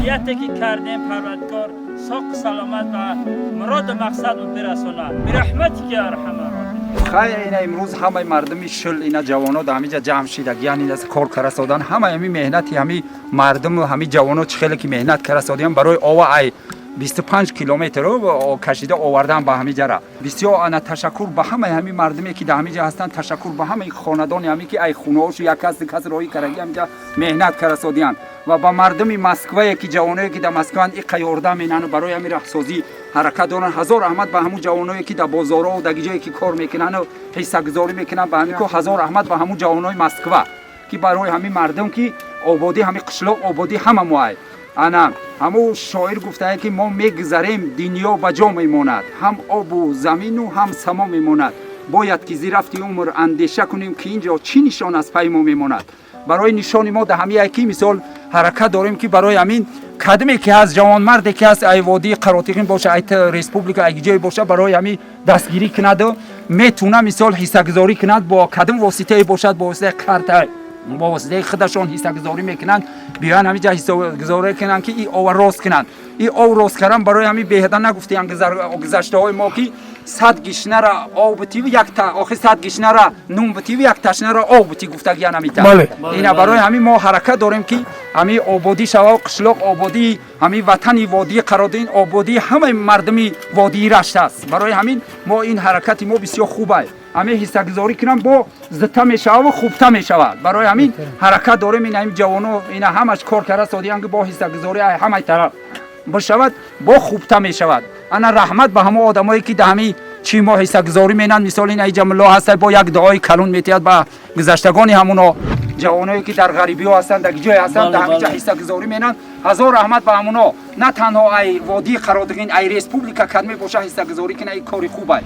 نیتی که کردیم پروردگار ساق سلامت و مراد مقصد برسونه برحمتی که ارحم الراحمین. خیلی اینا امروز همه مردمی شل اینا جوانو در همینجا جمع شدگی یعنی از کار کرسادن همه همی مهنتی همی مردم و همی جوانو خیلی که مهنت کرسادیم برای آوا ای 25 کیلومتر رو کشیده آوردن به همینجا را. بسیار انا تشکر به همه همی مردمی که در همینجا هستند، تشکر به همه خاندان همی که ای خونه‌هاش یک کس روی کرگی همینجا مهنت کرسادیان و با مردم مسکو که جوانایی که در مسکو این قیورده مینن برای همین رهسازی حرکت دارن. هزار رحمت به همون جوانایی که در بازارها و در جایی که کار میکنن و حصه گذاری میکنن به همین که هزار رحمت به همون جوانای مسکو که برای همین مردم که آبادی همین قشلاق آبادی همه موای انا همون شاعر گفته که ما میگذریم دنیا به جا میماند، هم آب و زمین و هم سما میماند، باید که زی رفت عمر اندیشه کنیم که اینجا چی نشان از پای ما میماند. برای نشان ما در همین یکی مثال حرکت داریم که برای همین قدمی که از جوان مردی که از ای وادی قراتیقین باشه ایت ریسپوبلیکا ای جای باشه برای همین دستگیری کند و میتونه مثال حصه گذاری کند با قدم واسطه باشد با واسطه قرط با واسطه خودشون حصه گذاری میکنن بیان همینجا حصه گذاری کنن که این او راست کنن. این او راست کردن برای همین بهدن نگفتیم گذشته های ما که 100 گشنه را آب بتی و یک تا آخر 100 گشنه را نون بتی و یک تشنه را آب بتی گفتگی نمیته. اینا برای همین ما حرکت داریم که همین آبادی شوا قشلاق آبادی همین وطنی وادی قرادین آبادی همه مردمی وادی رشت است. برای همین ما این حرکت ما بسیار خوبه همه حصه گذاری کنن با زتا میشود و خوبتا میشود. برای همین حرکت داریم این جوانو اینا همش کار کرده سادیان که با حصه گذاری همه طرف بشود با خوبتا میشود. انا رحمت به همه آدمایی که دمی چی ما حصه گذاری مینن مثال این ایجام الله هست با یک دعای کلون میتیاد با گذشتگان همونا جوانایی که در غریبی ها هستند در جای هستند در همینجا حصه گذاری مینن. هزار رحمت به همونا نه تنها ای وادی قرادگین ای ریسپوبلیکا کدمی باشه حصه گذاری کنه ای کاری خوبه.